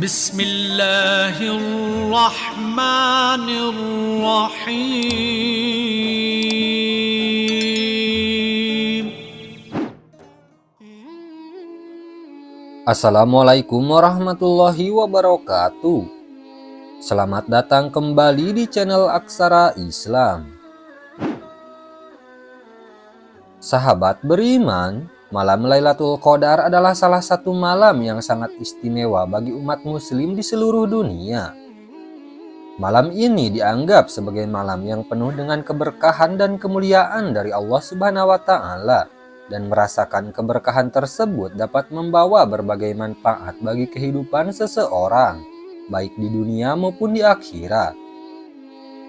Bismillahirrahmanirrahim. Assalamualaikum warahmatullahi wabarakatuh. Selamat datang kembali di channel Aksara Islam. Sahabat beriman, malam Lailatul Qadar adalah salah satu malam yang sangat istimewa bagi umat muslim di seluruh dunia. Malam ini dianggap sebagai malam yang penuh dengan keberkahan dan kemuliaan dari Allah Subhanahu wa Ta'ala. Dan merasakan keberkahan tersebut dapat membawa berbagai manfaat bagi kehidupan seseorang, baik di dunia maupun di akhirat.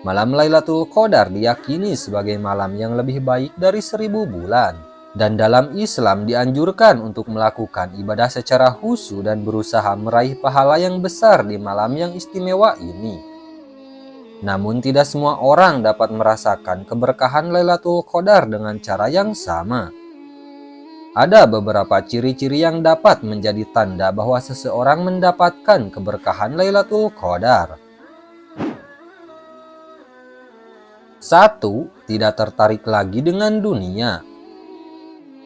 Malam Lailatul Qadar diyakini sebagai malam yang lebih baik dari 1000 bulan. Dan dalam Islam dianjurkan untuk melakukan ibadah secara khusyuk dan berusaha meraih pahala yang besar di malam yang istimewa ini. Namun tidak semua orang dapat merasakan keberkahan Lailatul Qadar dengan cara yang sama. Ada beberapa ciri-ciri yang dapat menjadi tanda bahwa seseorang mendapatkan keberkahan Lailatul Qadar. 1. Tidak tertarik lagi dengan dunia.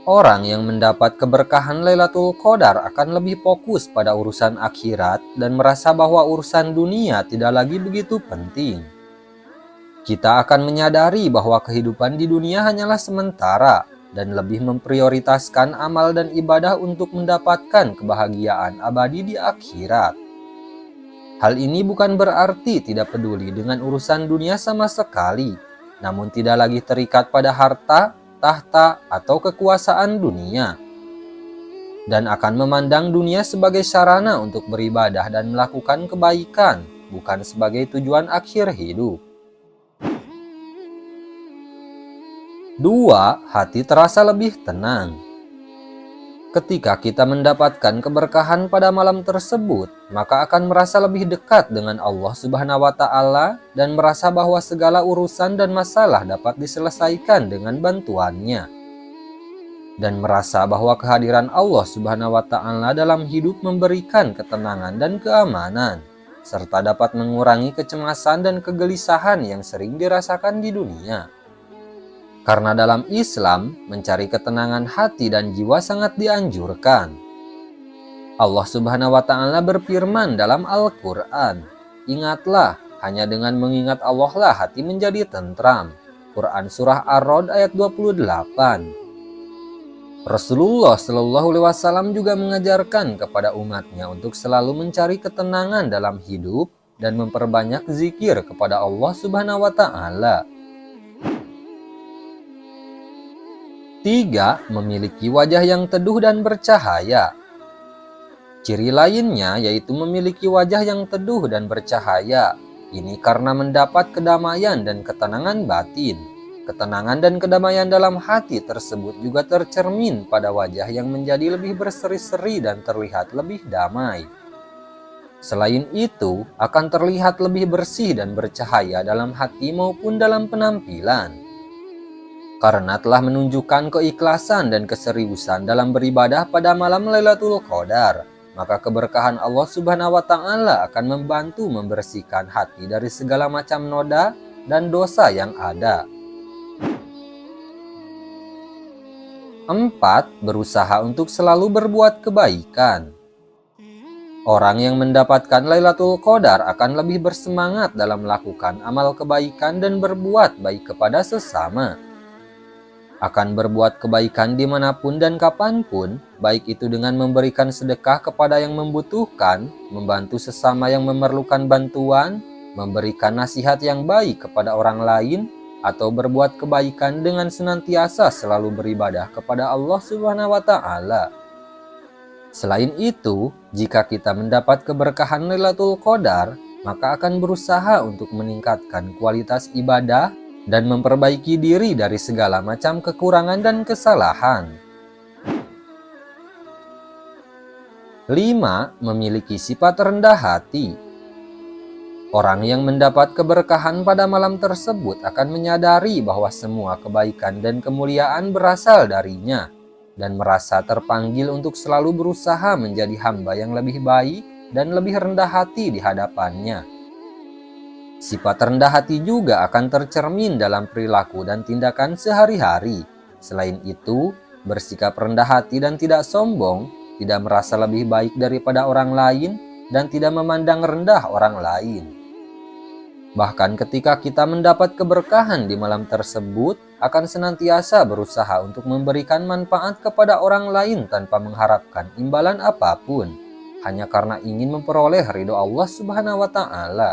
Orang yang mendapat keberkahan Lailatul Qadar akan lebih fokus pada urusan akhirat dan merasa bahwa urusan dunia tidak lagi begitu penting. Kita akan menyadari bahwa kehidupan di dunia hanyalah sementara dan lebih memprioritaskan amal dan ibadah untuk mendapatkan kebahagiaan abadi di akhirat. Hal ini bukan berarti tidak peduli dengan urusan dunia sama sekali, namun tidak lagi terikat pada harta, tahta, atau kekuasaan dunia, dan akan memandang dunia sebagai sarana untuk beribadah dan melakukan kebaikan, bukan sebagai tujuan akhir hidup. 2. Hati terasa lebih tenang. Ketika kita mendapatkan keberkahan pada malam tersebut, maka akan merasa lebih dekat dengan Allah Subhanahu wa Ta'ala dan merasa bahwa segala urusan dan masalah dapat diselesaikan dengan bantuannya. Dan merasa bahwa kehadiran Allah Subhanahu wa Ta'ala dalam hidup memberikan ketenangan dan keamanan, serta dapat mengurangi kecemasan dan kegelisahan yang sering dirasakan di dunia. Karena dalam Islam, mencari ketenangan hati dan jiwa sangat dianjurkan. Allah Subhanahu wa Ta'ala berfirman dalam Al-Quran, "Ingatlah, hanya dengan mengingat Allah lah hati menjadi tentram." Quran Surah Ar-Ra'd ayat 28. Rasulullah Shallallahu Alaihi Wasallam juga mengajarkan kepada umatnya untuk selalu mencari ketenangan dalam hidup dan memperbanyak zikir kepada Allah Subhanahu wa Ta'ala. 3. Memiliki wajah yang teduh dan bercahaya. Ciri lainnya yaitu memiliki wajah yang teduh dan bercahaya. Ini karena mendapat kedamaian dan ketenangan batin. Ketenangan dan kedamaian dalam hati tersebut juga tercermin pada wajah yang menjadi lebih berseri-seri dan terlihat lebih damai. Selain itu, akan terlihat lebih bersih dan bercahaya dalam hati maupun dalam penampilan. Karena telah menunjukkan keikhlasan dan keseriusan dalam beribadah pada malam Lailatul Qadar, maka keberkahan Allah Subhanahu wa Ta'ala akan membantu membersihkan hati dari segala macam noda dan dosa yang ada. 4. Berusaha untuk selalu berbuat kebaikan. Orang yang mendapatkan Lailatul Qadar akan lebih bersemangat dalam melakukan amal kebaikan dan berbuat baik kepada sesama. Akan berbuat kebaikan dimanapun dan kapanpun, baik itu dengan memberikan sedekah kepada yang membutuhkan, membantu sesama yang memerlukan bantuan, memberikan nasihat yang baik kepada orang lain, atau berbuat kebaikan dengan senantiasa selalu beribadah kepada Allah Subhanahu wa Ta'ala. Selain itu, jika kita mendapat keberkahan Lailatul Qadar, maka akan berusaha untuk meningkatkan kualitas ibadah dan memperbaiki diri dari segala macam kekurangan dan kesalahan. 5. Memiliki sifat rendah hati. Orang yang mendapat keberkahan pada malam tersebut akan menyadari bahwa semua kebaikan dan kemuliaan berasal darinya, dan merasa terpanggil untuk selalu berusaha menjadi hamba yang lebih baik dan lebih rendah hati di hadapannya. Sifat rendah hati juga akan tercermin dalam perilaku dan tindakan sehari-hari. Selain itu, bersikap rendah hati dan tidak sombong, tidak merasa lebih baik daripada orang lain, dan tidak memandang rendah orang lain. Bahkan ketika kita mendapat keberkahan di malam tersebut, akan senantiasa berusaha untuk memberikan manfaat kepada orang lain tanpa mengharapkan imbalan apapun, hanya karena ingin memperoleh ridho Allah Subhanahu wa Ta'ala.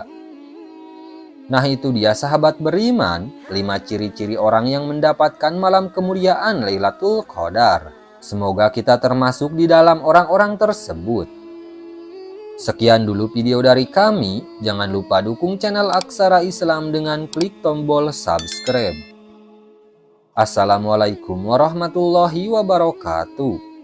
Nah, itu dia sahabat beriman, 5 ciri-ciri orang yang mendapatkan malam kemuliaan Lailatul Qadar. Semoga kita termasuk di dalam orang-orang tersebut. Sekian dulu video dari kami. Jangan lupa dukung channel Aksara Islam dengan klik tombol subscribe. Assalamualaikum warahmatullahi wabarakatuh.